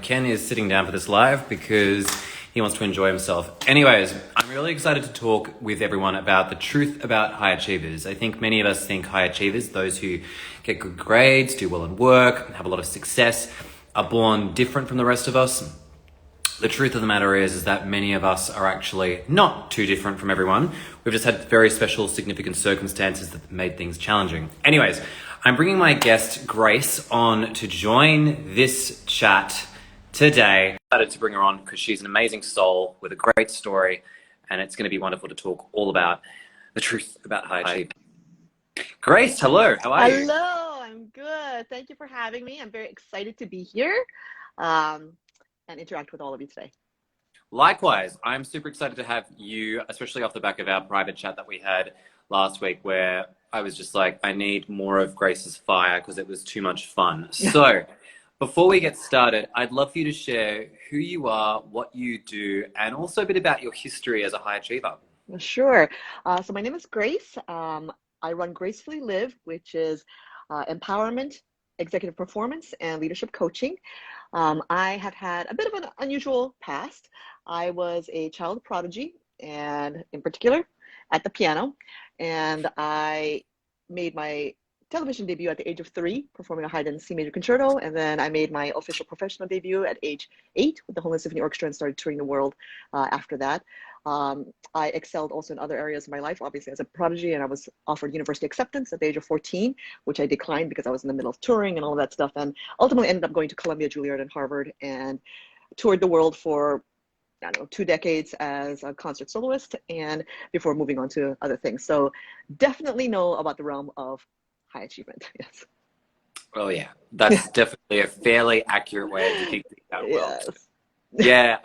Ken is sitting down for this live because he wants to enjoy himself. Anyways, I'm really excited to talk with everyone about the truth about high achievers. I think many of us think high achievers, those who get good grades, do well in work, have a lot of success, are born different from the rest of us. The truth of the matter is that many of us are actually not too different from everyone. We've just had very special, significant circumstances that made things challenging. Anyways, I'm bringing my guest, Grace, on to join this chat today. I'm excited to bring her on because she's an amazing soul with a great story, and it's going to be wonderful to talk all about the truth about high achievement. Grace, hello. How are you? Hello, I'm good. Thank you for having me. I'm very excited to be here and interact with all of you today. Likewise, I'm super excited to have you, especially off the back of our private chat that we had last week, where I was just like, I need more of Grace's fire because it was too much fun. So before we get started, I'd love for you to share who you are, what you do, and also a bit about your history as a high achiever. Sure. So my name is Grace. I run Gracefully Live, which is empowerment, executive performance, and leadership coaching. I have had a bit of an unusual past. I was a child prodigy, and in particular at the piano, and I made my television debut at the age of 3, performing a Haydn C major concerto, and then I made my official professional debut at age 8 with the Homeland Symphony Orchestra and started touring the world after that. I excelled also in other areas of my life, obviously as a prodigy, and I was offered university acceptance at the age of 14, which I declined because I was in the middle of touring and all of that stuff, and ultimately ended up going to Columbia, Juilliard, and Harvard, and toured the world for, I don't know, 2 decades as a concert soloist, and before moving on to other things. So definitely know about the realm of high achievement. Yes. Oh yeah, that's definitely a fairly accurate way of depicting that world. Yes. Yeah,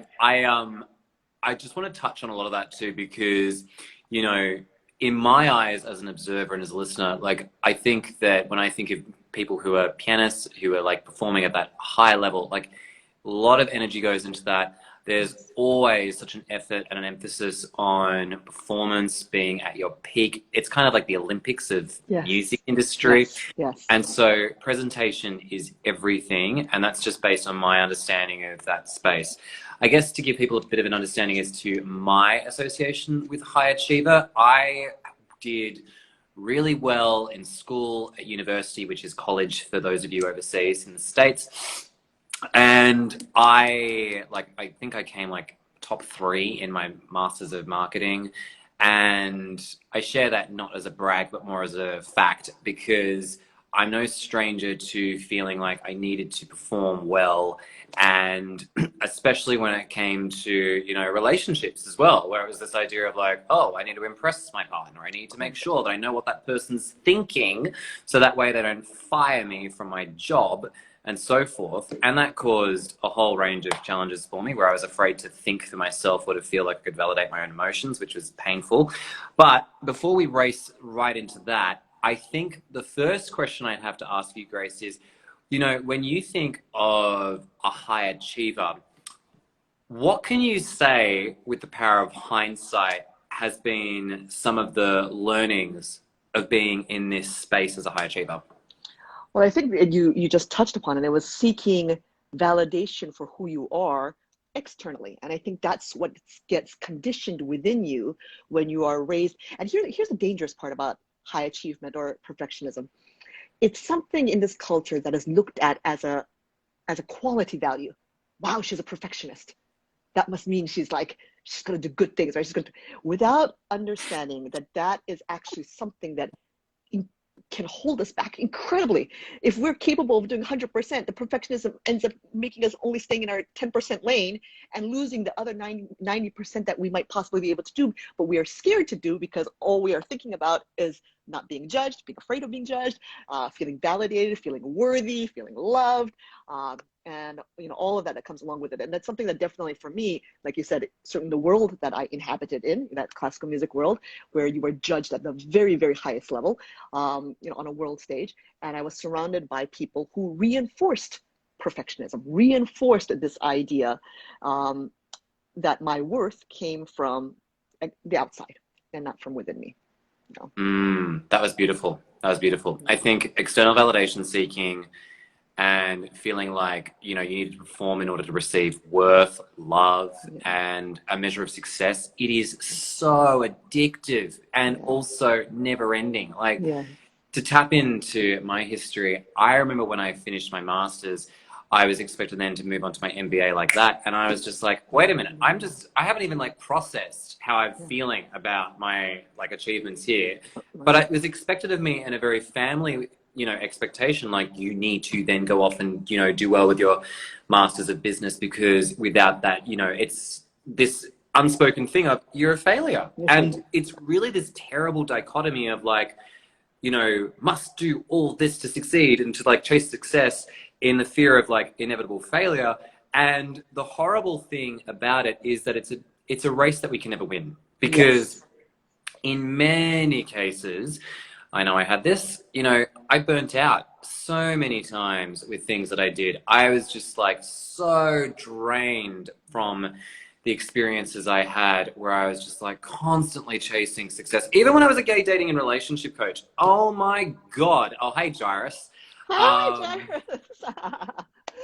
I just want to touch on a lot of that too, because, you know, in my eyes as an observer and as a listener, like, I think that when I think of people who are pianists, who are like performing at that high level, like a lot of energy goes into that. There's always such an effort and an emphasis on performance, being at your peak. It's kind of like the Olympics of music industry. Yes. And so presentation is everything. And that's just based on my understanding of that space. I guess to give people a bit of an understanding as to my association with high achiever, I did really well in school, at university, which is college for those of you overseas in the States. And I think I came like top 3 in my Masters of Marketing. And I share that not as a brag, but more as a fact, because I'm no stranger to feeling like I needed to perform well. And especially when it came to, you know, relationships as well, where it was this idea of like, oh, I need to impress my partner. I need to make sure that I know what that person's thinking, so that way they don't fire me from my job, and so forth. And that caused a whole range of challenges for me, where I was afraid to think for myself or to feel like I could validate my own emotions, which was painful. But before we race right into that, I think the first question I'd have to ask you, Grace, is, you know, when you think of a high achiever, what can you say with the power of hindsight has been some of the learnings of being in this space as a high achiever? Well, I think you just touched upon it. It was seeking validation for who you are externally. And I think that's what gets conditioned within you when you are raised. And here's the dangerous part about high achievement or perfectionism. It's something in this culture that is looked at as a quality value. Wow, she's a perfectionist. That must mean she's going to do good things, right? Without understanding that that is actually something that can hold us back incredibly. If we're capable of doing 100%, the perfectionism ends up making us only staying in our 10% lane and losing the other 90% that we might possibly be able to do, but we are scared to do because all we are thinking about is not being judged, being afraid of being judged, feeling validated, feeling worthy, feeling loved, and you know, all of that comes along with it. And that's something that definitely for me, like you said, certainly the world that I inhabited in that classical music world, where you were judged at the very, very highest level, you know, on a world stage. And I was surrounded by people who reinforced perfectionism, reinforced this idea that my worth came from the outside and not from within me. No. That was beautiful. That was beautiful. I think external validation seeking and feeling like, you know, you need to perform in order to receive worth, love, Yeah. and a measure of success. It is so addictive and Yeah. also never ending. Like, Yeah. to tap into my history, I remember when I finished my master's, I was expected then to move on to my MBA like that. And I was just like, wait a minute, I haven't even like processed how I'm Yeah. feeling about my like achievements here. But Right. it was expected of me in a very family, you know, expectation. Like, you need to then go off and, you know, do well with your master's of business, because without that, you know, it's this unspoken thing of you're a failure. Yes, right. And it's really this terrible dichotomy of like, you know, must do all this to succeed and to like chase success in the fear of like inevitable failure. And the horrible thing about it is that it's a race that we can never win, because Yes. in many cases, I know I had this, you know, I burnt out so many times with things that I did. I was just like so drained from the experiences I had, where I was just like constantly chasing success. Even when I was a gay dating and relationship coach. Oh my God. Oh, hey, Jairus. Hi, Um, Jairus.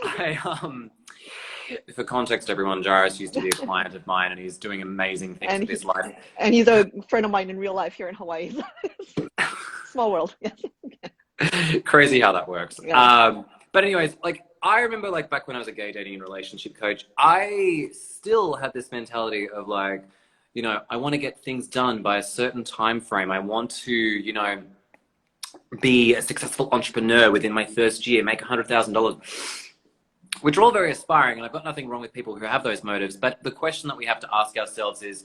I, for context, everyone, Jairus used to be a client of mine, and he's doing amazing things and with he his life. and he's a friend of mine in real life here in Hawaii. Small world. Yes. Crazy how that works. Yeah. But anyways, like, I remember like back when I was a gay dating and relationship coach, I still had this mentality of like, you know, I want to get things done by a certain time frame. I want to, you know, be a successful entrepreneur within my first year, make $100,000, which are all very aspiring, and I've got nothing wrong with people who have those motives. But the question that we have to ask ourselves is,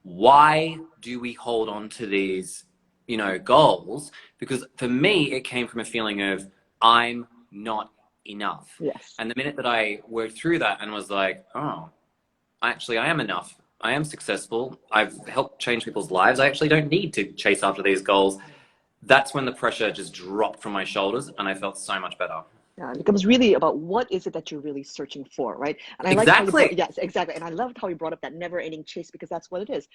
why do we hold on to these, you know, goals? Because for me, it came from a feeling of I'm not enough. Yes. And the minute that I worked through that and was like, oh, actually, I am enough. I am successful. I've helped change people's lives. I actually don't need to chase after these goals. That's when the pressure just dropped from my shoulders and I felt so much better. Yeah, it becomes really about what is it that you're really searching for, right? And I like how you brought, Exactly. yes, exactly. And I loved how you brought up that never-ending chase, because that's what it is.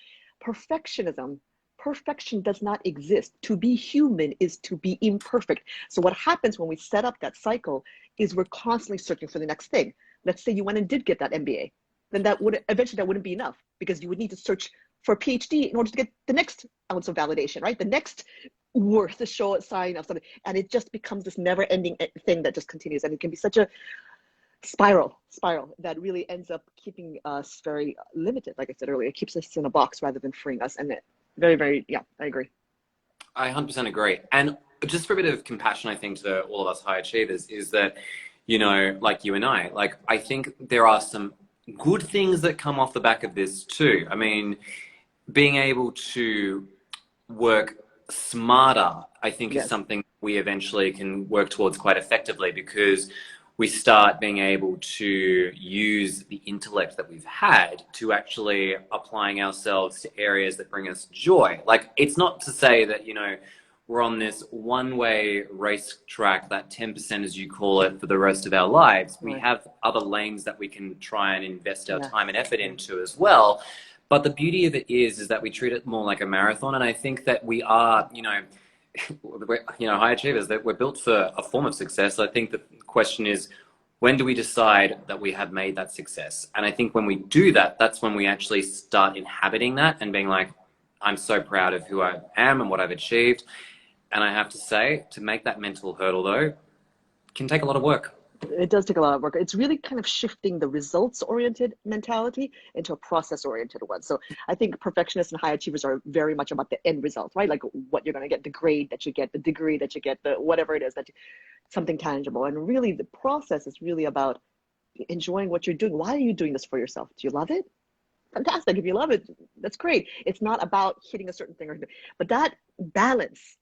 Perfectionism, perfection does not exist. To be human is to be imperfect. So what happens when we set up that cycle is we're constantly searching for the next thing. Let's say you went and did get that MBA, then that would eventually that wouldn't be enough, because you would need to search for a PhD in order to get the next ounce of validation, right? The next worth to show a sign of something, and it just becomes this never-ending thing that just continues, and it can be such a spiral that really ends up keeping us very limited. Like I said earlier, it keeps us in a box rather than freeing us, and very, very, yeah, I agree. I 100% agree. And just for a bit of compassion, I think, to all of us high achievers, is that, you know, like you and I, like, I think there are some good things that come off the back of this too. I mean, being able to work smarter, I think, is Yes. something we eventually can work towards quite effectively, because we start being able to use the intellect that we've had to actually applying ourselves to areas that bring us joy. Like, it's not to say that, you know, we're on this one-way race track, that 10%, as you call it, for the rest of our lives. We Right. have other lanes that we can try and invest our Yes. time and effort Yeah. into as well. But the beauty of it is that we treat it more like a marathon. And I think that we are, you know, you know, high achievers, that we're built for a form of success. I think the question is, when do we decide that we have made that success? And I think when we do that, that's when we actually start inhabiting that and being like, I'm so proud of who I am and what I've achieved. And I have to say, to make that mental hurdle, though, can take a lot of work. It does take a lot of work. It's really kind of shifting the results oriented mentality into a process oriented one. So I think perfectionists and high achievers are very much about the end result, right? Like what you're going to get, the grade that you get, the degree that you get, the whatever it is that you, something tangible. And really the process is really about enjoying what you're doing. Why are you doing this for yourself? Do you love it? Fantastic. If you love it, that's great. It's not about hitting a certain thing, but that balance,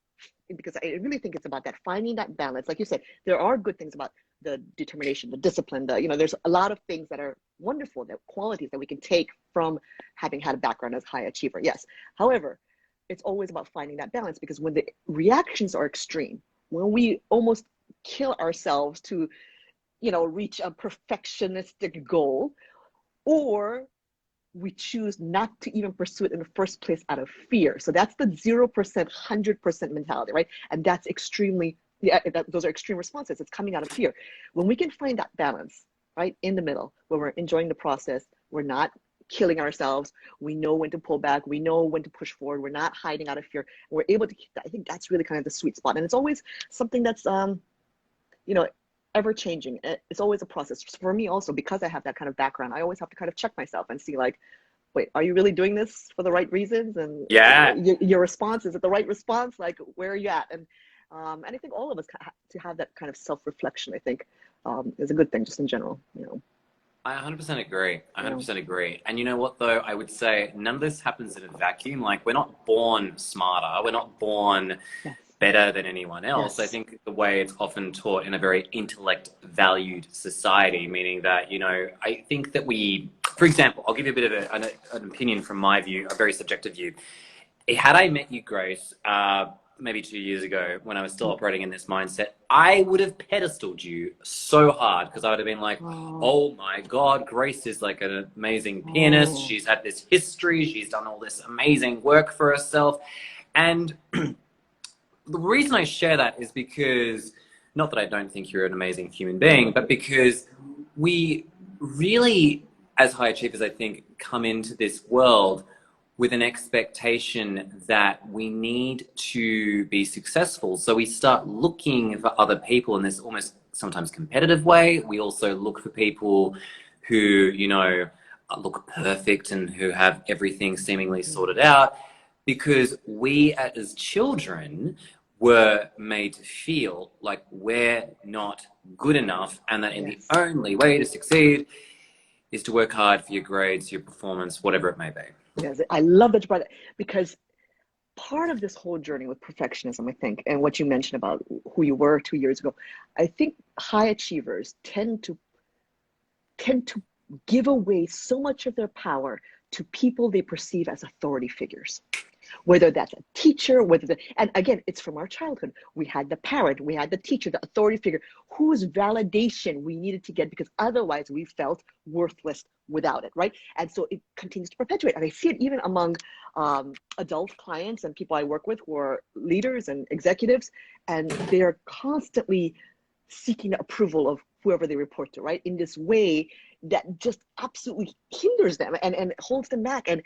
because I really think it's about that, finding that balance. Like you said, there are good things about the determination, the discipline, there's a lot of things that are wonderful, that qualities that we can take from having had a background as a high achiever. Yes. However, it's always about finding that balance, because when the reactions are extreme, when we almost kill ourselves to, reach a perfectionistic goal, or we choose not to even pursue it in the first place out of fear. So that's the 0%, 100% mentality, right? And that's extremely yeah, those are extreme responses. It's coming out of fear. When we can find that balance, right, in the middle, where we're enjoying the process, we're not killing ourselves, we know when to pull back, we know when to push forward, we're not hiding out of fear, we're able to keep that. I think that's really kind of the sweet spot. And it's always something that's, you know, ever changing. It's always a process. For me also, because I have that kind of background, I always have to kind of check myself and see like, wait, are you really doing this for the right reasons? And Yeah, your response, is it the right response? Like, where are you at? And I think all of us to have that kind of self-reflection, I think, is a good thing just in general, you know. I 100% agree. I Yeah. 100% agree. And you know what, though? I would say none of this happens in a vacuum. Like, we're not born smarter. We're not born Yes. better than anyone else. I Yes. think the way it's often taught in a very intellect valued society, meaning that, I think that we, for example, I'll give you a bit of an opinion from my view, a very subjective view. Had I met you, Grace, maybe 2 years ago when I was still operating in this mindset, I would have pedestaled you so hard because I would have been like, Oh, oh my God, Grace is like an amazing pianist. oh, She's had this history. She's done all this amazing work for herself. And the reason I share that is because, not that I don't think you're an amazing human being, but because we really, as high achievers, I think, come into this world with an expectation that we need to be successful. So we start looking for other people in this almost sometimes competitive way. We also look for people who, look perfect and who have everything seemingly sorted out, because we as children were made to feel like we're not good enough, and that in the yes. only way to succeed is to work hard for your grades, your performance, whatever it may be. Yes. I love that you brought it because part of this whole journey with perfectionism, I think, and what you mentioned about who you were 2 years ago, I think high achievers tend to give away so much of their power to people they perceive as authority figures, whether that's a teacher, and again, it's from our childhood. We had the parent, we had the teacher, the authority figure, whose validation we needed to get because otherwise we felt worthless without it, right? And so it continues to perpetuate. And I see it even among adult clients and people I work with who are leaders and executives, and they are constantly seeking the approval of whoever they report to, right? In this way that just absolutely hinders them and holds them back. And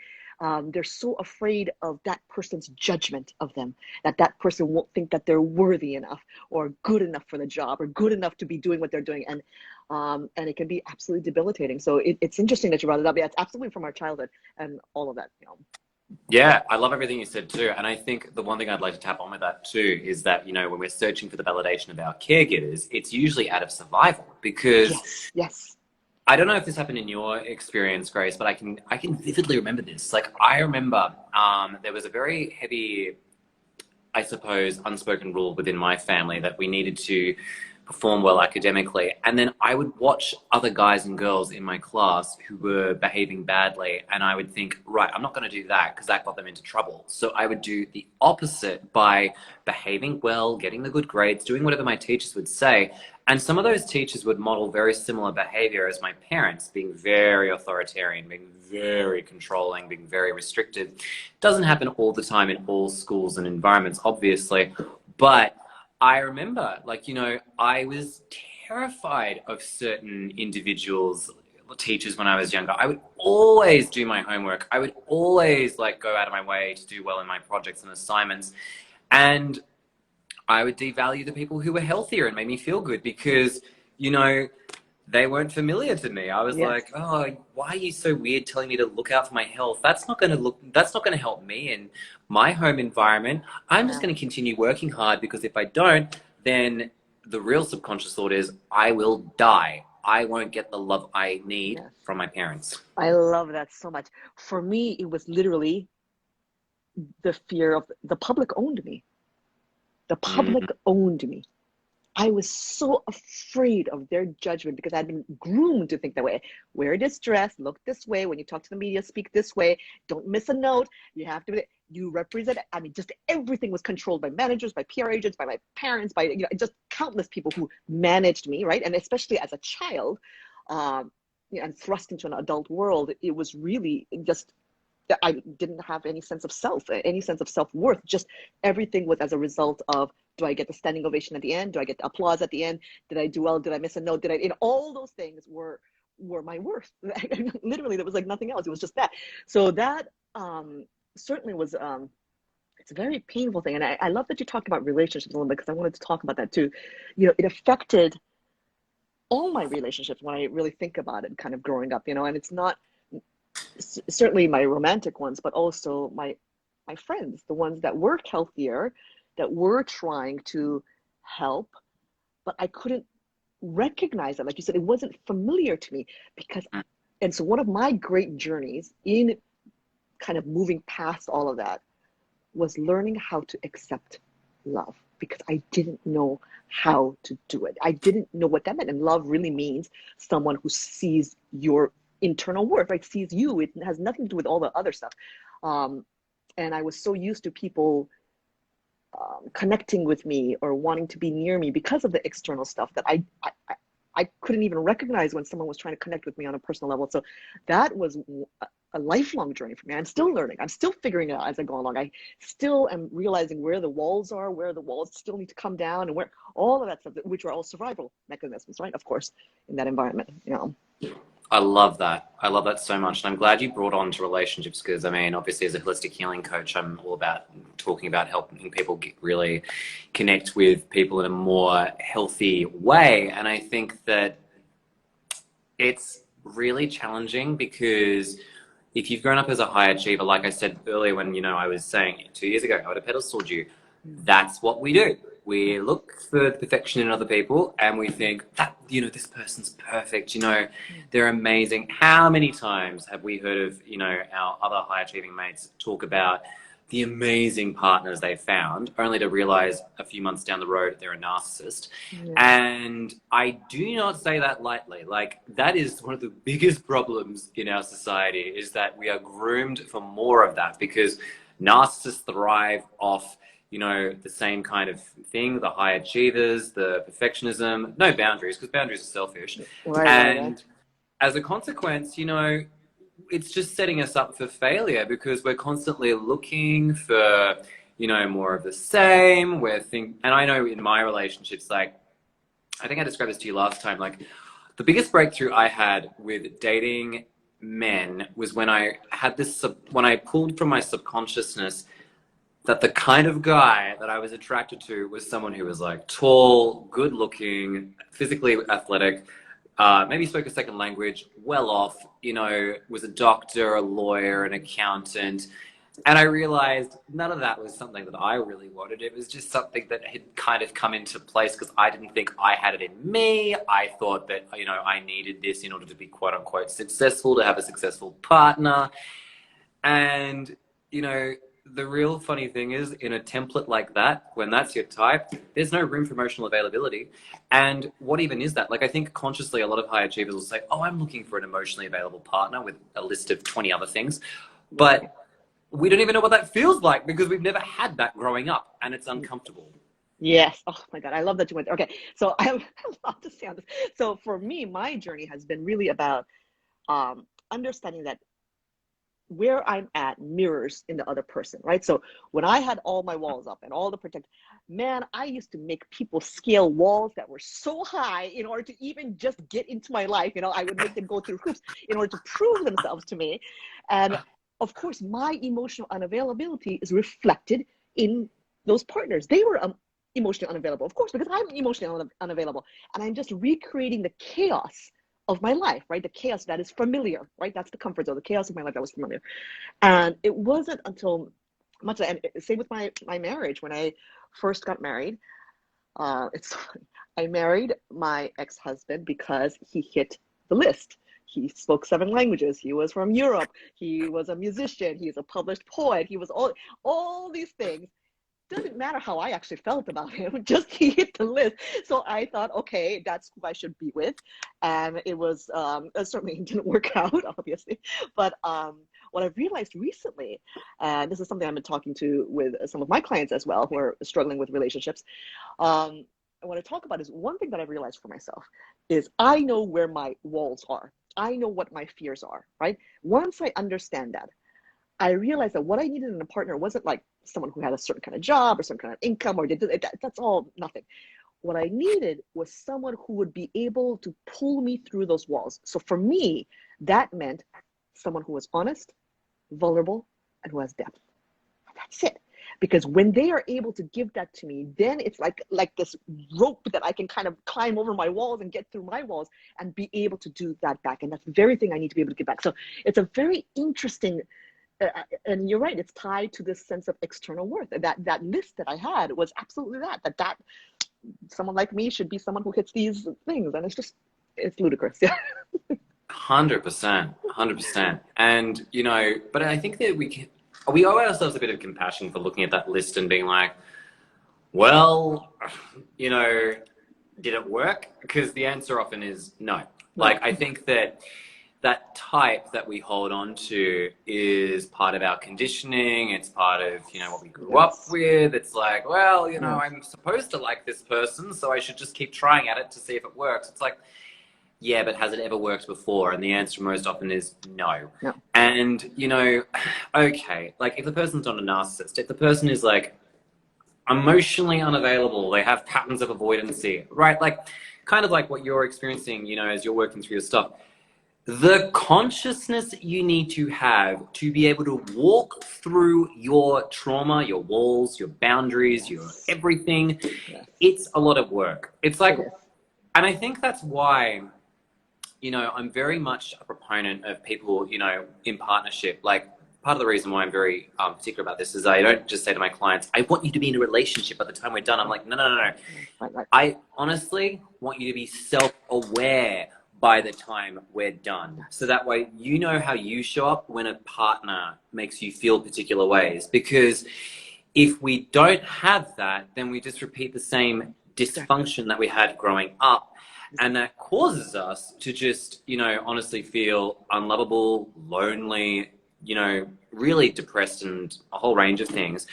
they're so afraid of that person's judgment of them, that person won't think that they're worthy enough or good enough for the job or good enough to be doing what they're doing. And it can be absolutely debilitating. So it's interesting that you brought it up. Yeah, it's absolutely from our childhood and all of that, you know. Yeah, I love everything you said too. And I think the one thing I'd like to tap on with that too is that, when we're searching for the validation of our caregivers, it's usually out of survival, because Yes, yes. I don't know if this happened in your experience, Grace, but I can vividly remember this. Like, I remember there was a very heavy, I suppose, unspoken rule within my family that we needed to perform well academically. And then I would watch other guys and girls in my class who were behaving badly, and I would think, right, I'm not going to do that because that got them into trouble. So I would do the opposite by behaving well, getting the good grades, doing whatever my teachers would say. And some of those teachers would model very similar behavior as my parents, being very authoritarian, being very controlling, being very restrictive. Doesn't happen all the time in all schools and environments, obviously, but I remember, I was terrified of certain individuals, teachers, when I was younger. I would always do my homework. I would always go out of my way to do well in my projects and assignments. And I would devalue the people who were healthier and made me feel good because, they weren't familiar to me. I was Yes. like, oh, why are you so weird telling me to look out for my health? That's not going to help me in my home environment. I'm just Yeah. going to continue working hard, because if I don't, then the real subconscious thought is I will die. I won't get the love I need Yes. from my parents. I love that so much. For me, it was literally the fear of the public owned me. The public Mm, owned me. I was so afraid of their judgment because I'd been groomed to think that way. Wear this dress, look this way. When you talk to the media, speak this way. Don't miss a note. You have to, you represent, I mean, just everything was controlled by managers, by PR agents, by my parents, by, just countless people who managed me, right? And especially as a child, and thrust into an adult world, it was really just, I didn't have any sense of self, any sense of self-worth. Just everything was as a result of Do I get the standing ovation at the end? Do I get the applause at the end? Did I do well? Did I miss a note? Did I, all those things were my worth. Literally, there was like nothing else. It was just that. So that certainly was it's a very painful thing. And I love that you talked about relationships a little bit because I wanted to talk about that too. It affected all my relationships when I really think about it, kind of growing up, and it's not certainly my romantic ones, but also my friends, the ones that were healthier, that were trying to help, but I couldn't recognize that. Like you said, it wasn't familiar to me because, and so one of my great journeys in kind of moving past all of that was learning how to accept love because I didn't know how to do it. I didn't know what that meant. And love really means someone who sees your internal worth, right? Sees you. It has nothing to do with all the other stuff. And I was so used to people connecting with me or wanting to be near me because of the external stuff that I couldn't even recognize when someone was trying to connect with me on a personal level. So that was a lifelong journey for me. I'm still learning. I'm still figuring it out as I go along. I still am realizing where the walls are, where the walls still need to come down, and where all of that stuff, which are all survival mechanisms, right? Of course, in that environment, I love that. I love that so much. And I'm glad you brought on to relationships because, I mean, obviously as a holistic healing coach, I'm all about talking about helping people really connect with people in a more healthy way. And I think that it's really challenging because if you've grown up as a high achiever, like I said earlier when, I was saying 2 years ago, I would have pedestaled you. That's what we do. We look for perfection in other people and we think that, this person's perfect, they're amazing. How many times have we heard of, our other high achieving mates talk about the amazing partners they found, only to realize a few months down the road they're a narcissist. Yeah. And I do not say that lightly. Like, that is one of the biggest problems in our society, is that we are groomed for more of that because narcissists thrive off, the same kind of thing, the high achievers, the perfectionism, no boundaries, because boundaries are selfish. Right. As a consequence, it's just setting us up for failure because we're constantly looking for, more of the same. And I know in my relationships, like, I think I described this to you last time, like, the biggest breakthrough I had with dating men was when I had when I pulled from my subconsciousness that the kind of guy that I was attracted to was someone who was like tall, good looking, physically athletic, maybe spoke a second language, well off, was a doctor, a lawyer, an accountant. And I realized none of that was something that I really wanted. It was just something that had kind of come into place because I didn't think I had it in me. I thought that, I needed this in order to be quote unquote successful, to have a successful partner. And, the real funny thing is, in a template like that, when that's your type, there's no room for emotional availability. And what even is that? Like, I think consciously a lot of high achievers will say, oh, I'm looking for an emotionally available partner with a list of 20 other things. But we don't even know what that feels like because we've never had that growing up and it's uncomfortable. Yes. Oh my God. I love that you went there. Okay. So I love to say on this. So for me, my journey has been really about understanding that where I'm at mirrors in the other person, right? So when I had all my walls up and all the man, I used to make people scale walls that were so high in order to even just get into my life. I would make them go through hoops in order to prove themselves to me. And of course, my emotional unavailability is reflected in those partners. They were emotionally unavailable, of course, because I'm emotionally unavailable. And I'm just recreating the chaos of my life, right? The chaos that is familiar, right? That's the comfort zone, the chaos of my life that was familiar. And it wasn't until much, and same with my marriage. When I first got married, I married my ex-husband because he hit the list. He spoke 7 languages. He was from Europe. He was a musician. He's a published poet. He was all these things. Doesn't matter how I actually felt about him, just he hit the list. So I thought, okay, that's who I should be with. And it was, certainly didn't work out, obviously. But what I've realized recently, and this is something I've been talking to with some of my clients as well, who are struggling with relationships. I want to talk about is one thing that I've realized for myself is I know where my walls are. I know what my fears are, right? Once I understand that, I realized that what I needed in a partner wasn't like someone who had a certain kind of job or some kind of income or did that's all nothing. What I needed was someone who would be able to pull me through those walls. So for me, that meant someone who was honest, vulnerable, and who has depth. That's it. Because when they are able to give that to me, then it's like this rope that I can kind of climb over my walls and get through my walls and be able to do that back. And that's the very thing I need to be able to give back. So it's a very interesting, and you're right, it's tied to this sense of external worth. That list that I had was absolutely that someone like me should be someone who hits these things. And it's ludicrous. Yeah. 100%, 100%. And, you know, but I think that we owe ourselves a bit of compassion for looking at that list and being like, well, you know, did it work? Because the answer often is no. Like, I think that that type that we hold on to is part of our conditioning. It's part of, you know, what we grew up with. It's like, well, you know, I'm supposed to like this person, so I should just keep trying at it to see if it works. It's like, yeah, but has it ever worked before? And the answer most often is no. No. And, you know, okay, like if the person's not a narcissist, if the person is like emotionally unavailable, they have patterns of avoidancy, right? Like kind of like what you're experiencing, you know, as you're working through your stuff. The consciousness you need to have to be able to walk through your trauma, your walls, your boundaries, your everything, it's a lot of work. It's like, and I think that's why, you know, I'm very much a proponent of people, you know, in partnership. Like, part of the reason why I'm very particular about this is I don't just say to my clients, I want you to be in a relationship by the time we're done. I'm like, no. I honestly want you to be self-aware by the time we're done. So that way, you know how you show up when a partner makes you feel particular ways. Because if we don't have that, then we just repeat the same dysfunction that we had growing up. And that causes us to just, you know, honestly feel unlovable, lonely, you know, really depressed and a whole range of things.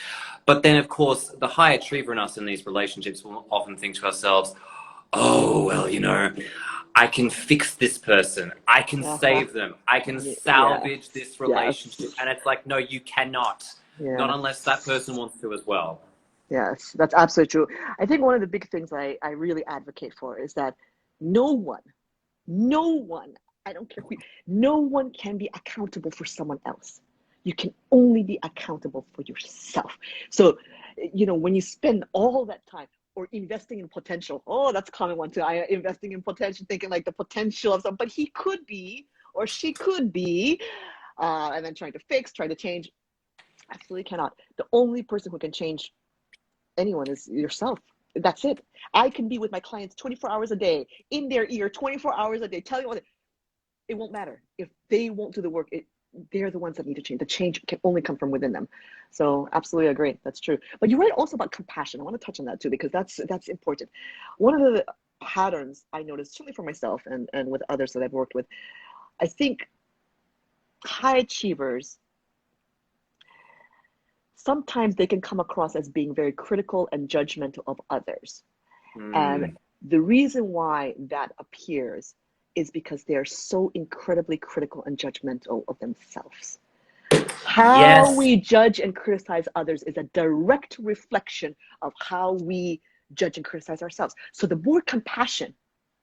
But then, of course, the high achiever in us in these relationships will often think to ourselves, oh, well, you know, I can fix this person. I can save them. I can salvage this relationship. And it's like, no, you cannot. Not unless that person wants to as well. Yes, that's absolutely true. I think one of the big things I really advocate for is that no one, I don't care who, no one can be accountable for someone else. You can only be accountable for yourself. So, you know, when you spend all that time or investing in potential, oh, that's a common one too. Investing in potential, thinking like the potential of something, but he could be or she could be, and then trying to change. Absolutely cannot. The only person who can change anyone is yourself. That's it. I can be with my clients 24 hours a day, in their ear 24 hours a day, telling them it won't matter. If they won't do the work, they're the ones that need to change. The change can only come from within them. So absolutely agree. That's true. But you're right also about compassion. I want to touch on that too, because that's important. One of the patterns I noticed, certainly for myself and with others that I've worked with, I think high achievers, sometimes they can come across as being very critical and judgmental of others. And the reason why that appears is because they're so incredibly critical and judgmental of themselves. How we judge and criticize others is a direct reflection of how we judge and criticize ourselves. So the more compassion,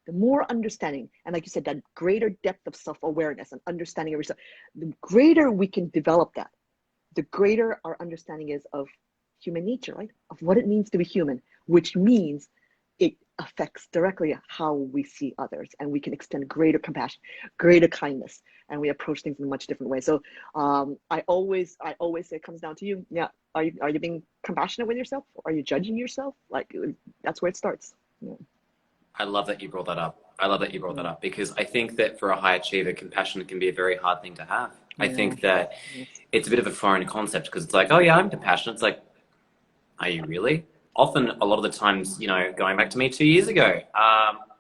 the more understanding, and like you said, that greater depth of self-awareness and understanding of yourself, the greater we can develop that, the greater our understanding is of human nature, right? Of what it means to be human, which means it affects directly how we see others, and we can extend greater compassion, greater kindness, and we approach things in a much different way. So I always say it comes down to you. Yeah, are you being compassionate with yourself? Are you judging yourself? Like, that's where it starts. Yeah. I love that you brought that up. Because I think that for a high achiever, compassion can be a very hard thing to have. I think that it's a bit of a foreign concept because it's like, oh yeah, I'm compassionate. It's like, are you really? Often, a lot of the times, you know, going back to me 2 years ago,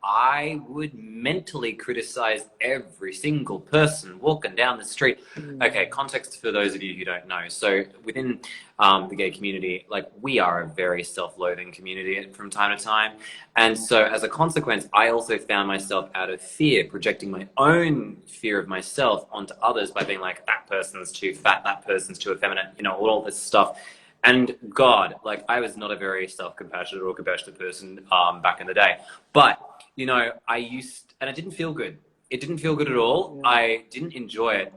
I would mentally criticize every single person walking down the street. Okay, context for those of you who don't know. So within the gay community, like, we are a very self-loathing community from time to time. And so as a consequence, I also found myself out of fear, projecting my own fear of myself onto others by being like, that person's too fat, that person's too effeminate, you know, all this stuff. And God, like, I was not a very self-compassionate or compassionate person back in the day. But, you know, and it didn't feel good. It didn't feel good at all. Yeah. I didn't enjoy it.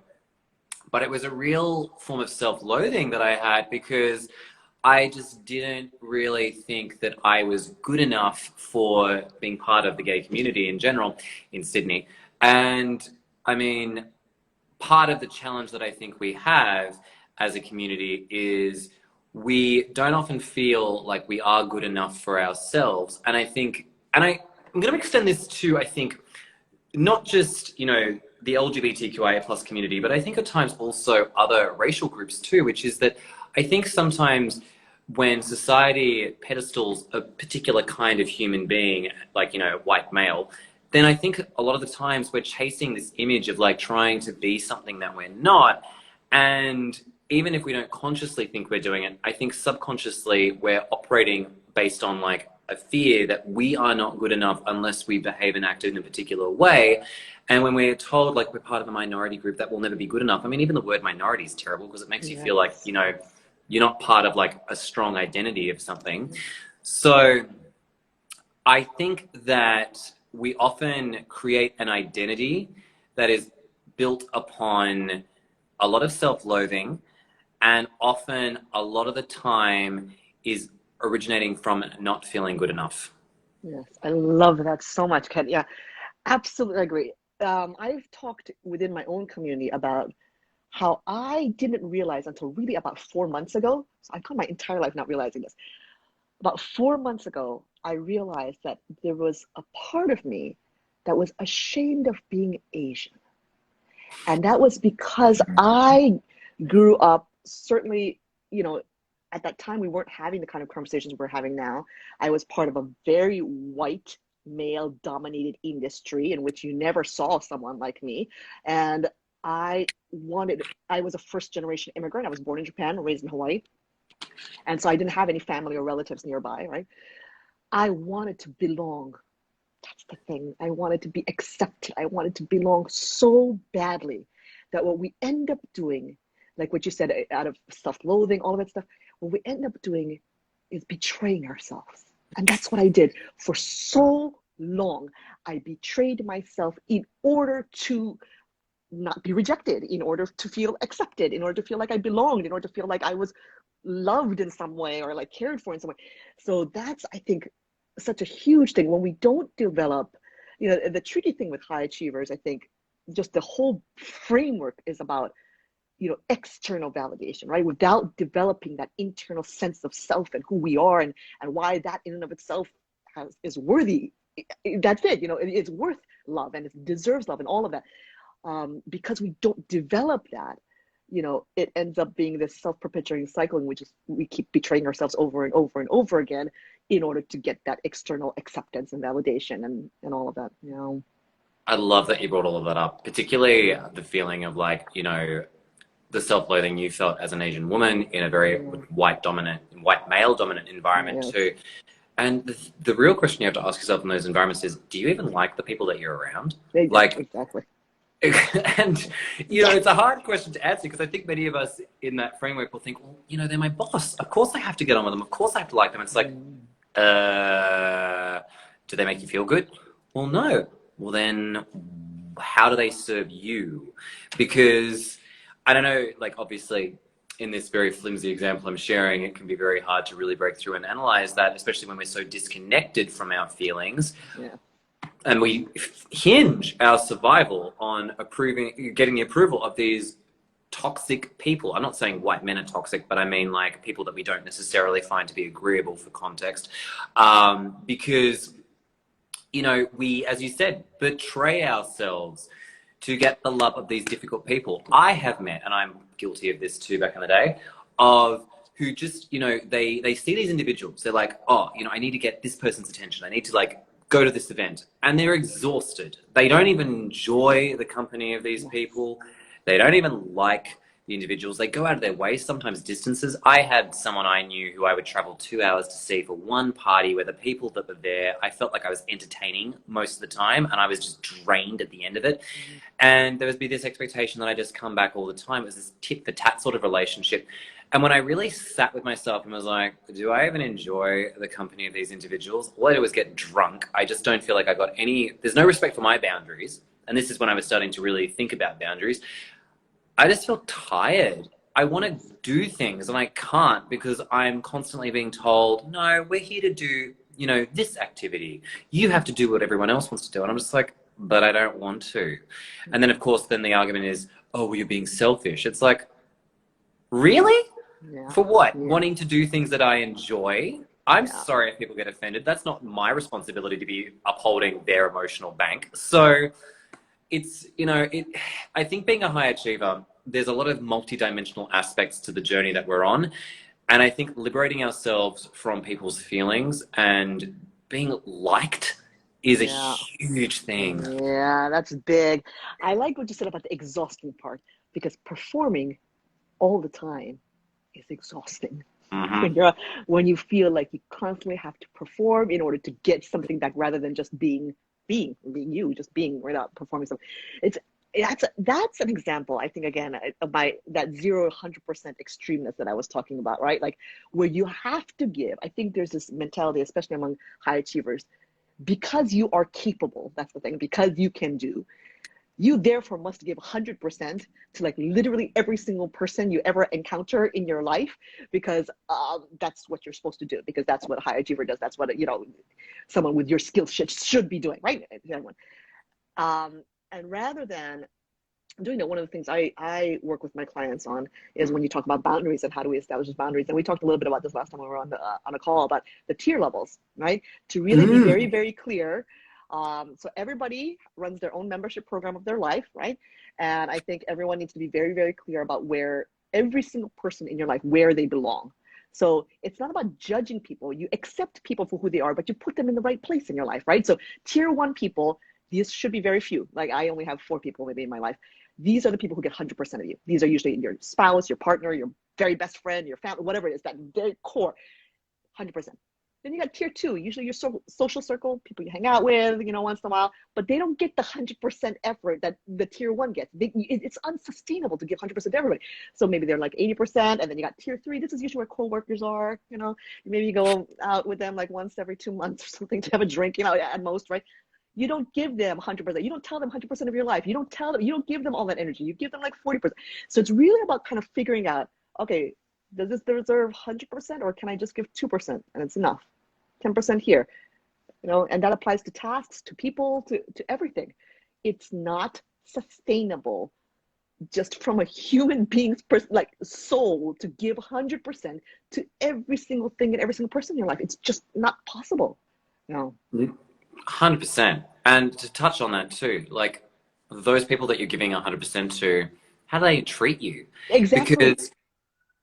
But it was a real form of self-loathing that I had, because I just didn't really think that I was good enough for being part of the gay community in general in Sydney. And I mean, part of the challenge that I think we have as a community is we don't often feel like we are good enough for ourselves. And I think, I'm going to extend this to, I think, not just, you know, the LGBTQIA plus community, but I think at times also other racial groups too, which is that I think sometimes when society pedestals a particular kind of human being, like, you know, white male, then I think a lot of the times we're chasing this image of like trying to be something that we're not. And even if we don't consciously think we're doing it, I think subconsciously we're operating based on like a fear that we are not good enough unless we behave and act in a particular way. And when we're told like we're part of a minority group that will never be good enough, I mean, even the word minority is terrible because it makes you feel like, you know, you're not part of like a strong identity of something. So I think that we often create an identity that is built upon a lot of self-loathing, and often a lot of the time is originating from not feeling good enough. Yes, I love that so much, Ken. Yeah, absolutely agree. I've talked within my own community about how I didn't realize until really about 4 months ago. So I've gone my entire life not realizing this. About 4 months ago, I realized that there was a part of me that was ashamed of being Asian. And that was because I grew up, certainly, you know, at that time we weren't having the kind of conversations we're having now. I was part of a very white male dominated industry in which you never saw someone like me. And I was a first generation immigrant. I was born in Japan, raised in Hawaii. And so I didn't have any family or relatives nearby, right? I wanted to belong. That's the thing. I wanted to be accepted. I wanted to belong so badly that what we end up doing, like what you said, out of self-loathing, all of that stuff, what we end up doing is betraying ourselves. And that's what I did for so long. I betrayed myself in order to not be rejected, in order to feel accepted, in order to feel like I belonged, in order to feel like I was loved in some way or like cared for in some way. So that's, I think, such a huge thing when we don't develop, you know, the tricky thing with high achievers, I think just the whole framework is about, you know, external validation, right? Without developing that internal sense of self and who we are, and why that in and of itself is worthy. That's it, you know, it's worth love and it deserves love and all of that. Because we don't develop that, you know, it ends up being this self-perpetuating cycle in which we keep betraying ourselves over and over and over again in order to get that external acceptance and validation and all of that, you know. I love that you brought all of that up, particularly the feeling of like, you know, the self-loathing you felt as an Asian woman in a very white male dominant environment too. And the real question you have to ask yourself in those environments is, do you even like the people that you're around? Exactly. And, you know, it's a hard question to answer because I think many of us in that framework will think, well, you know, they're my boss. Of course I have to get on with them. Of course I have to like them. It's like, do they make you feel good? Well, no. Well, then how do they serve you? Because I don't know, like, obviously in this very flimsy example I'm sharing, it can be very hard to really break through and analyze that, especially when we're so disconnected from our feelings. Yeah. And we hinge our survival on getting the approval of these toxic people. I'm not saying white men are toxic, but I mean like people that we don't necessarily find to be agreeable for context. Because, you know, we, as you said, betray ourselves to get the love of these difficult people. I have met, and I'm guilty of this too back in the day, of who just, you know, they see these individuals. They're like, oh, you know, I need to get this person's attention. I need to like go to this event and they're exhausted. They don't even enjoy the company of these people. They don't even like the individuals. They go out of their way, sometimes distances. I had someone I knew who I would travel 2 hours to see for one party where the people that were there, I felt like I was entertaining most of the time and I was just drained at the end of it. And there would be this expectation that I just come back all the time. It was this tit for tat sort of relationship. And when I really sat with myself and was like, do I even enjoy the company of these individuals? All I do is get drunk. I just don't feel like I got any, there's no respect for my boundaries. And this is when I was starting to really think about boundaries. I just feel tired. I want to do things and I can't because I'm constantly being told, no, we're here to do, you know, this activity. You have to do what everyone else wants to do. And I'm just like, but I don't want to. And then, of course, then the argument is, oh, well, you're being selfish. It's like, really? Yeah. For what? Yeah. Wanting to do things that I enjoy? I'm Yeah. sorry if people get offended. That's not my responsibility to be upholding their emotional bank. So it's, you know, I think being a high achiever, there's a lot of multidimensional aspects to the journey that we're on. And I think liberating ourselves from people's feelings and being liked is a Yeah. huge thing. Yeah, that's big. I like what you said about the exhausting part because performing all the time is exhausting. When you feel like you constantly have to perform in order to get something back rather than just being you, just being without performing something. It's that's an example, I think, again, of that 0-100% extremeness that I was talking about, right? Like where you have to give. I think there's this mentality, especially among high achievers, because you are capable. That's the thing. Because you can do. You therefore must give 100% to like literally every single person you ever encounter in your life, because that's what you're supposed to do, because that's what a high achiever does. That's what, you know, someone with your skills should be doing, right? And rather than doing that, one of the things I work with my clients on is when you talk about boundaries and how do we establish those boundaries. And we talked a little bit about this last time we were on a call about the tier levels, right? To really be very, very clear. So everybody runs their own membership program of their life, right? And I think everyone needs to be very, very clear about where every single person in your life, where they belong. So it's not about judging people. You accept people for who they are, but you put them in the right place in your life, right? So tier 1 people, these should be very few. Like I only have 4 people maybe in my life. These are the people who get 100% of you. These are usually your spouse, your partner, your very best friend, your family, whatever it is, that very core, 100%. Then you got tier 2, usually your social circle, people you hang out with, you know, once in a while, but they don't get the 100% effort that the tier 1 gets. It's unsustainable to give 100% to everybody. So maybe they're like 80%, and then you got tier 3. This is usually where coworkers are, you know, maybe you go out with them like once every 2 months or something to have a drink, you know, at most, right? You don't give them 100%. You don't tell them 100% of your life. You don't give them all that energy. You give them like 40%. So it's really about kind of figuring out, okay, does this deserve 100% or can I just give 2% and it's enough? 10% here, you know, and that applies to tasks, to people, to everything. It's not sustainable just from a human being's like soul to give 100% to every single thing and every single person in your life. It's just not possible. No. 100%. And to touch on that too, like those people that you're giving 100% to, how do they treat you? Exactly. Because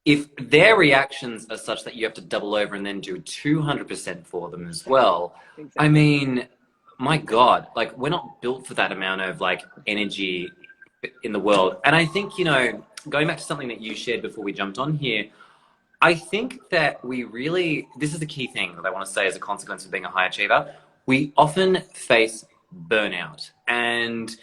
if their reactions are such that you have to double over and then do 200% for them as well, I mean, my God, like we're not built for that amount of like energy in the world. And I think, you know, going back to something that you shared before we jumped on here, I think that we really, this is the key thing that I want to say as a consequence of being a high achiever. We often face burnout and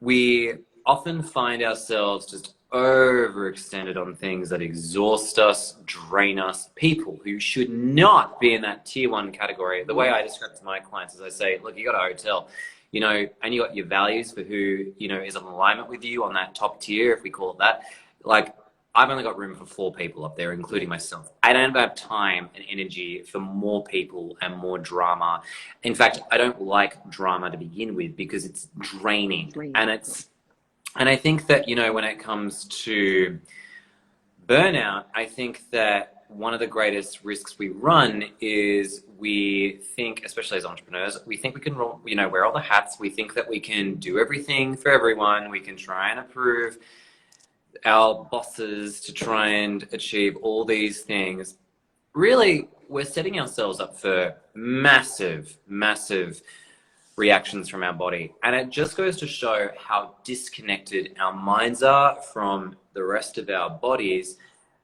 we often find ourselves just overextended on things that exhaust us, drain us, people who should not be in that tier 1 category. The way I describe it to my clients is I say, look, you got a hotel, you know, and you got your values for who, you know, is in alignment with you on that top tier, if we call it that. Like, I've only got room for 4 people up there, including myself. I don't have time and energy for more people and more drama. In fact, I don't like drama to begin with because it's draining. And I think that, you know, when it comes to burnout, I think that one of the greatest risks we run is we think, especially as entrepreneurs, we think we can, you know, wear all the hats. We think that we can do everything for everyone. We can try and approve our bosses to try and achieve all these things. Really, we're setting ourselves up for massive, massive reactions from our body. And it just goes to show how disconnected our minds are from the rest of our bodies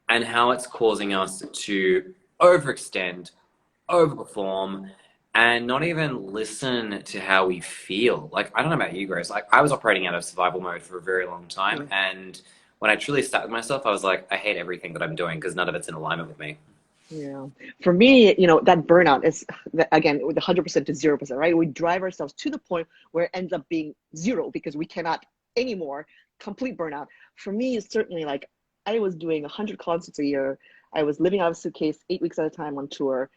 and how it's causing us to overextend, overperform, and not even listen to how we feel. Like, I don't know about you, Grace. Like, I was operating out of survival mode for a very long time. Yeah. And when I truly sat with myself, I was like, I hate everything that I'm doing because none of it's in alignment with me. Yeah. For me, that burnout is, again, with 100% to 0%, right? We drive ourselves to the point where it ends up being zero because we cannot anymore, complete burnout. For me, it's certainly like I was doing 100 concerts a year. I was living out of a suitcase 8 weeks at a time on tour.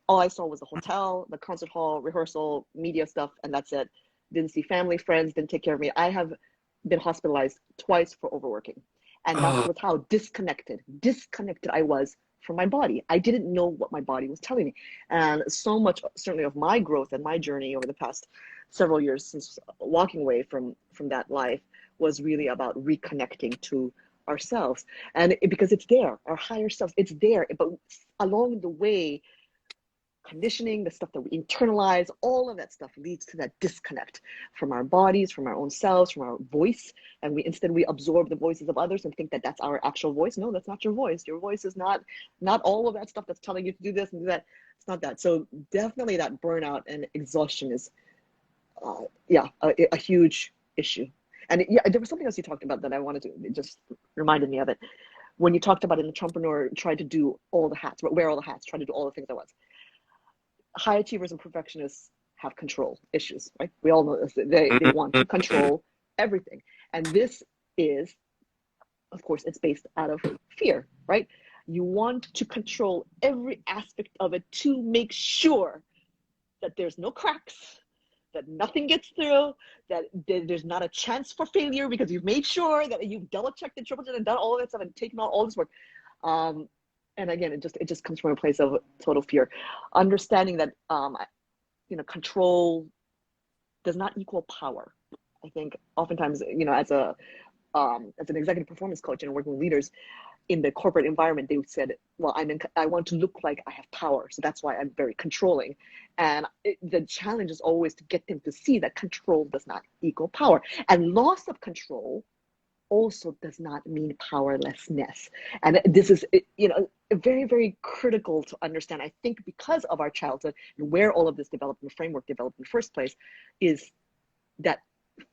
All I saw was the hotel, the concert hall, rehearsal, media stuff, and that's it. Didn't see family, friends, didn't take care of me. I have been hospitalized twice for overworking. And that's Oh, with how disconnected I was from my body. I didn't know what my body was telling me. And so much, certainly, of my growth and my journey over the past several years since walking away from that life was really about reconnecting to ourselves. And because it's there, our higher selves, it's there. But along the way, conditioning, the stuff that we internalize, all of that stuff leads to that disconnect from our bodies, from our own selves, from our voice. And we absorb the voices of others and think that that's our actual voice. No, that's not your voice. Your voice is not all of that stuff that's telling you to do this and do that. It's not that. So definitely that burnout and exhaustion is, a huge issue. And yeah, there was something else you talked about that I wanted to, it just reminded me of it. When you talked about an entrepreneur tried to do all the hats, wear all the hats, try to do all the things at once. High achievers and perfectionists have control issues, right? We all know this. They want to control everything. And this is, of course, it's based out of fear, right? You want to control every aspect of it to make sure that there's no cracks, that nothing gets through, that there's not a chance for failure because you've made sure that you've double checked and triple checked and done all that stuff and taken out all this work. And again, it just comes from a place of total fear, understanding that control does not equal power. I think oftentimes, as an executive performance coach and working with leaders in the corporate environment, they said, well, I want to look like I have power, so that's why I'm very controlling. And the challenge is always to get them to see that control does not equal power, and loss of control also does not mean powerlessness. And this is, very, very critical to understand. I think because of our childhood and where all of this development framework developed in the first place is that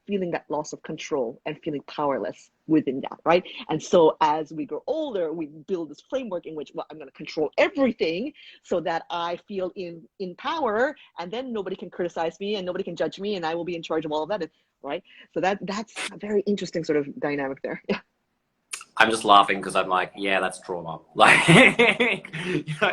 feeling that loss of control and feeling powerless within that, right? And so as we grow older, we build this framework in which, well, I'm going to control everything so that I feel in power, and then nobody can criticize me and nobody can judge me, and I will be in charge of all of that, right? So that's a very interesting sort of dynamic there. Yeah. I'm just laughing because I'm like, yeah, that's trauma. Like,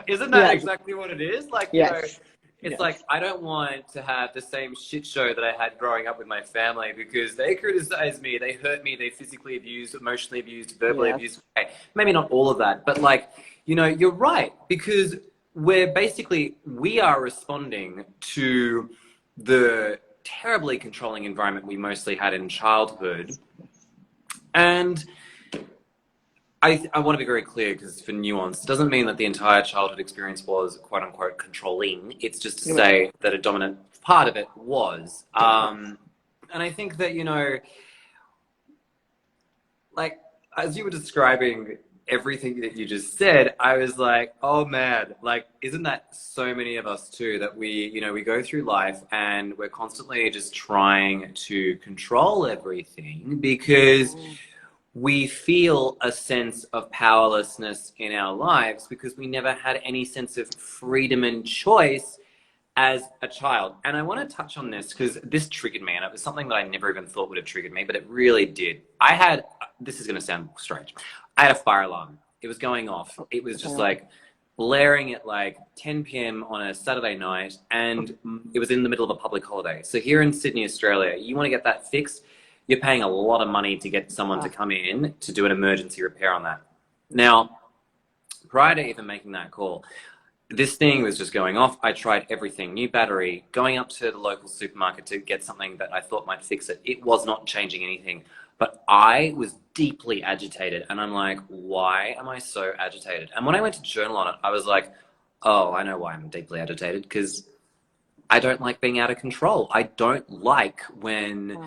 isn't that Yes. exactly what it is? Like, Yes. it's Yes. like, I don't want to have the same shit show that I had growing up with my family because they criticized me, they hurt me, they physically abused, emotionally abused, verbally Yes. abused. Okay, maybe not all of that, but like, you're right, because we are responding to the terribly controlling environment we mostly had in childhood. And I want to be very clear because for nuance, it doesn't mean that the entire childhood experience was quote unquote controlling. It's just to Right. say that a dominant part of it was. And I think that, like, as you were describing everything that you just said, I was like, oh man, like, isn't that so many of us too, that we go through life and we're constantly just trying to control everything because we feel a sense of powerlessness in our lives because we never had any sense of freedom and choice as a child. And I want to touch on this because this triggered me, and it was something that I never even thought would have triggered me, but it really did. This is going to sound strange. I had a fire alarm. It was going off. It was just like blaring at like 10 p.m. on a Saturday night, and it was in the middle of a public holiday. So here in Sydney, Australia, you want to get that fixed, you're paying a lot of money to get someone to come in to do an emergency repair on that. Now, prior to even making that call, this thing was just going off. I tried everything, new battery, going up to the local supermarket to get something that I thought might fix it. It was not changing anything, but I was deeply agitated. And I'm like, why am I so agitated? And when I went to journal on it, I was like, oh, I know why I'm deeply agitated, because I don't like being out of control. I don't like when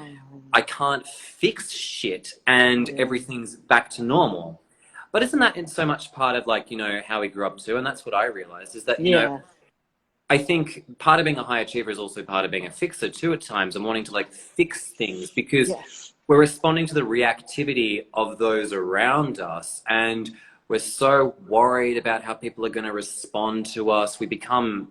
I can't fix shit and Yeah. everything's back to normal. But isn't that in so much part of like, how we grew up too? And that's what I realized is that, Yeah. I think part of being a high achiever is also part of being a fixer too at times and wanting to like fix things because Yes. we're responding to the reactivity of those around us and we're so worried about how people are going to respond to us. We become,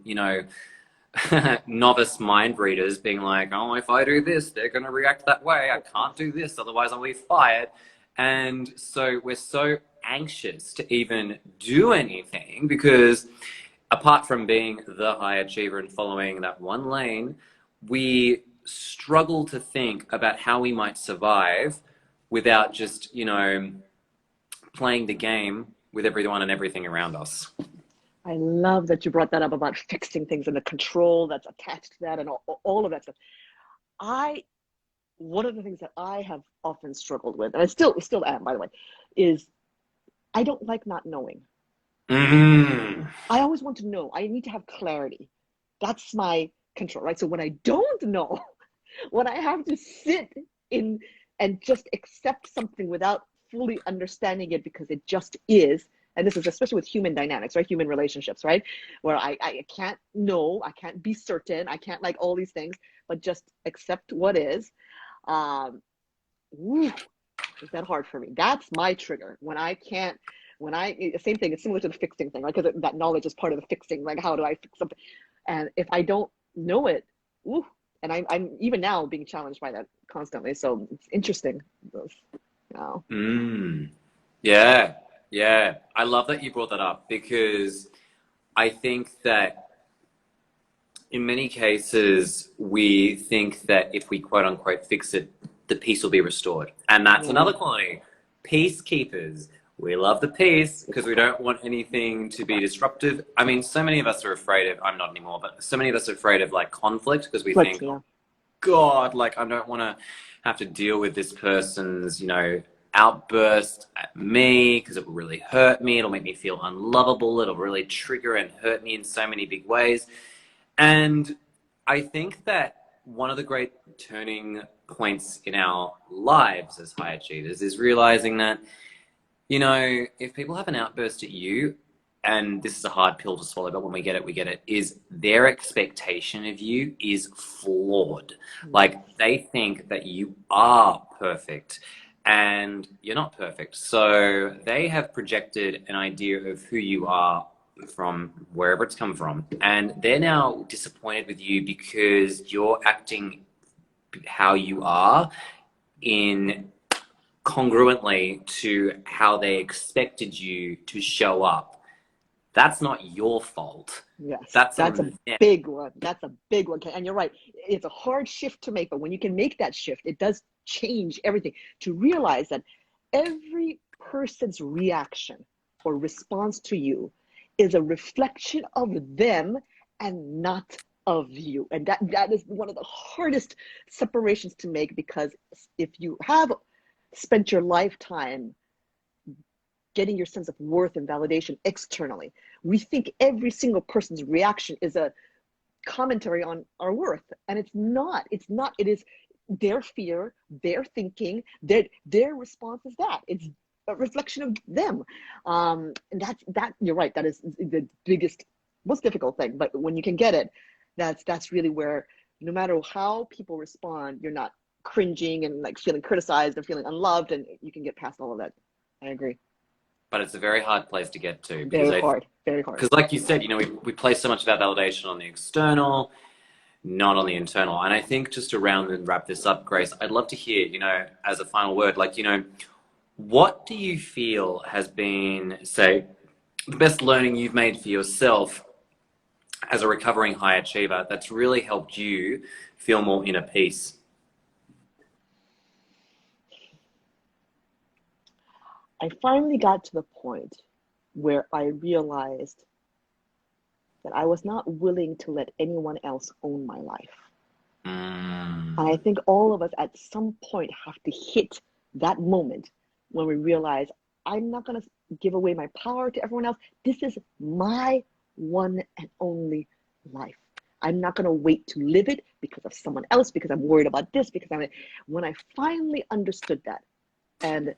novice mind readers being like, oh, if I do this, they're going to react that way. I can't do this, otherwise I'll be fired. And so we're so anxious to even do anything because apart from being the high achiever and following that one lane, we struggle to think about how we might survive without just, playing the game with everyone and everything around us. I love that you brought that up about fixing things and the control that's attached to that and all of that stuff. I One of the things that I have often struggled with, and I still am, by the way, is I don't like not knowing. Mm-hmm. I always want to know. I need to have clarity. That's my control, right? So when I don't know, when I have to sit in and just accept something without fully understanding it because it just is, and this is especially with human dynamics, right? Human relationships, right? Where I can't know, I can't be certain, I can't like all these things, but just accept what is. Um, woo, is that hard for me? That's my trigger when I can't. Same thing. It's similar to the fixing thing, right? Because that knowledge is part of the fixing. Like, how do I fix something? And if I don't know it, woo, and I'm even now being challenged by that constantly. So it's interesting. You know. Mm. Yeah, yeah. I love that you brought that up because I think that in many cases we think that if we quote unquote fix it, the peace will be restored. And that's Yeah. another quality. Peacekeepers. We love the peace because we don't want anything to be disruptive. I mean, so many of us are afraid of, I'm not anymore, but so many of us are afraid of like conflict because we Flex. think, Yeah. oh God, like I don't want to have to deal with this person's, outburst at me because it will really hurt me. It'll make me feel unlovable. It'll really trigger and hurt me in so many big ways. And I think that one of the great turning points in our lives as high achievers is realizing that, if people have an outburst at you, and this is a hard pill to swallow, but when we get it, is their expectation of you is flawed. Like they think that you are perfect and you're not perfect. So they have projected an idea of who you are from wherever it's come from. And they're now disappointed with you because you're acting how you are in congruently to how they expected you to show up. That's not your fault. Yes, That's that's a on them. big one. That's a big one. And you're right. It's a hard shift to make, but when you can make that shift, it does change everything. To realize that every person's reaction or response to you is a reflection of them and not of you. And that is one of the hardest separations to make, because if you have spent your lifetime getting your sense of worth and validation externally, we think every single person's reaction is a commentary on our worth, and it's not. It is their fear, their thinking, their response is that it's a reflection of them. And that you're right, that is the biggest, most difficult thing. But when you can get it, that's really where, no matter how people respond, you're not cringing and like feeling criticized or feeling unloved, and you can get past all of that. I agree. But it's a very hard place to get to because Very hard, very hard. like you said, we place so much of our validation on the external, not on the internal. And I think just to round and wrap this up, Grace, I'd love to hear, as a final word, like, what do you feel has been, say, the best learning you've made for yourself as a recovering high achiever that's really helped you feel more inner peace? I finally got to the point where I realized that I was not willing to let anyone else own my life. And I Mm. think all of us at some point have to hit that moment when we realize, I'm not going to give away my power to everyone else. This is my one and only life. I'm not going to wait to live it because of someone else, because I'm worried about this, because when I finally understood that, and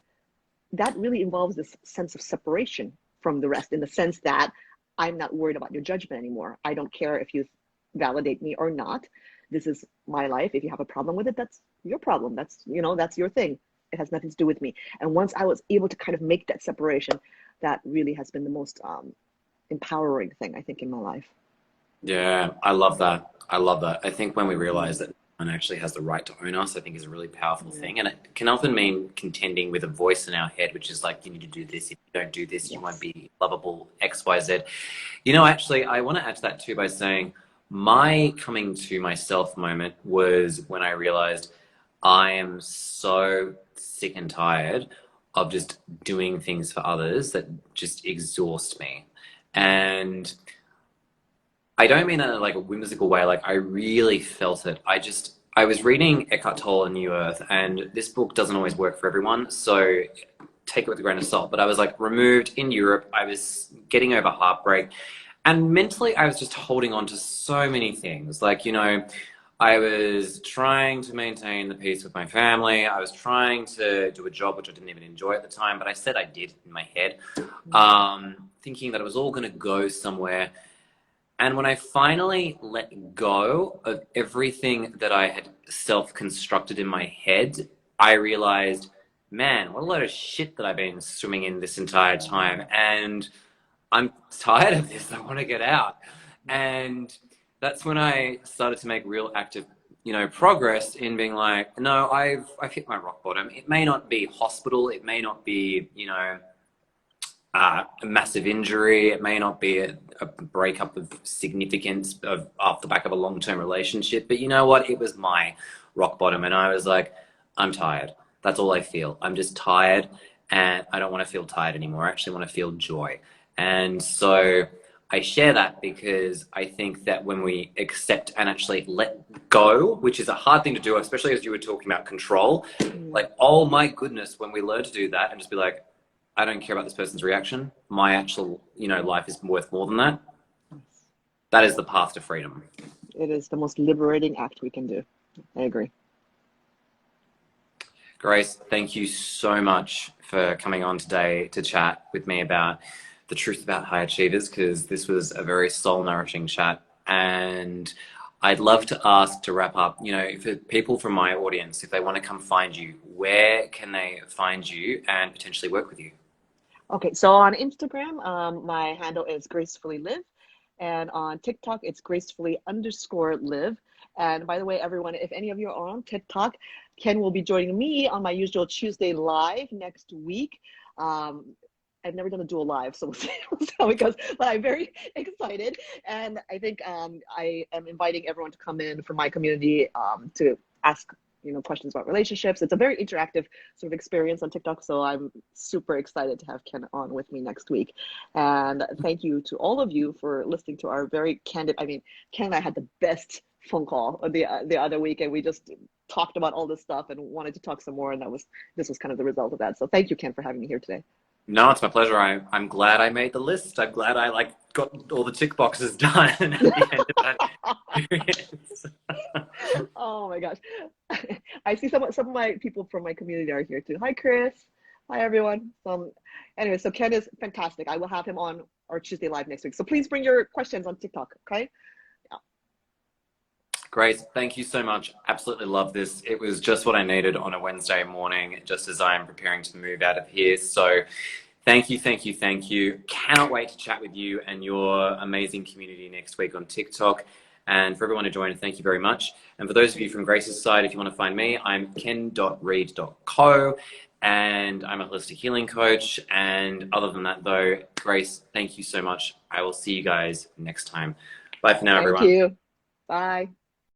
that really involves this sense of separation from the rest, in the sense that I'm not worried about your judgment anymore. I don't care if you validate me or not. This is my life. If you have a problem with it, that's your problem. That's, that's your thing. It has nothing to do with me. And once I was able to kind of make that separation, that really has been the most empowering thing, I think, in my life. Yeah, I love that. I love that. I think when we realize that no one actually has the right to own us, I think is a really powerful Yeah. thing. And it can often mean contending with a voice in our head, which is like, you need to do this. If you don't do this, you won't Yes. be lovable, X, Y, Z. Actually, I want to add to that too by saying my coming to myself moment was when I realized I am so sick and tired of just doing things for others that just exhaust me. And I don't mean that in like a whimsical way. Like I really felt it. I was reading Eckhart Tolle and New Earth, and this book doesn't always work for everyone. So take it with a grain of salt. But I was like removed in Europe. I was getting over heartbreak, and mentally I was just holding on to so many things. Like, I was trying to maintain the peace with my family. I was trying to do a job which I didn't even enjoy at the time, but I said I did in my head, thinking that it was all going to go somewhere. And when I finally let go of everything that I had self-constructed in my head, I realized, man, what a load of shit that I've been swimming in this entire time. And I'm tired of this. I want to get out. And that's when I started to make real active, progress in being like, no, I've hit my rock bottom. It may not be hospital. It may not be, a massive injury. It may not be a breakup of significance off the back of a long-term relationship. But you know what? It was my rock bottom. And I was like, I'm tired. That's all I feel. I'm just tired. And I don't want to feel tired anymore. I actually want to feel joy. And so I share that because I think that when we accept and actually let go, which is a hard thing to do, especially as you were talking about control, like, oh my goodness, when we learn to do that and just be like, I don't care about this person's reaction. My actual, life is worth more than that. That is the path to freedom. It is the most liberating act we can do. I agree. Grace, thank you so much for coming on today to chat with me about the truth about high achievers, because this was a very soul-nourishing chat. And I'd love to ask, to wrap up, for people from my audience, if they want to come find you, where can they find you and potentially work with you? Okay, so on Instagram, my handle is gracefully live, and on TikTok, it's gracefully_live. And by the way, everyone, if any of you are on TikTok, Ken will be joining me on my usual Tuesday live next week. I've never done a dual live, so we'll see how it goes. But I'm very excited, and I think I am inviting everyone to come in from my community to ask questions about relationships. It's a very interactive sort of experience on TikTok, so I'm super excited to have Ken on with me next week. And thank you to all of you for listening to our very candid. I mean, Ken and I had the best phone call the other week, and we just talked about all this stuff and wanted to talk some more, and this was kind of the result of that. So thank you, Ken, for having me here today. No, it's my pleasure. I'm glad I made the list. I'm glad I got all the tick boxes done at the end of that experience. Oh my gosh. I see some of my people from my community are here too. Hi, Chris. Hi, everyone. Anyway, so Ken is fantastic. I will have him on our Tuesday live next week. So please bring your questions on TikTok, okay? Yeah. Grace, thank you so much. Absolutely love this. It was just what I needed on a Wednesday morning, just as I'm preparing to move out of here. So thank you, thank you, thank you. Cannot wait to chat with you and your amazing community next week on TikTok. And for everyone who joined, thank you very much. And for those of you from Grace's side, if you want to find me, I'm ken.reed.co, and I'm a holistic healing coach. And other than that, though, Grace, thank you so much. I will see you guys next time. Bye for now, Thank everyone. you. Bye.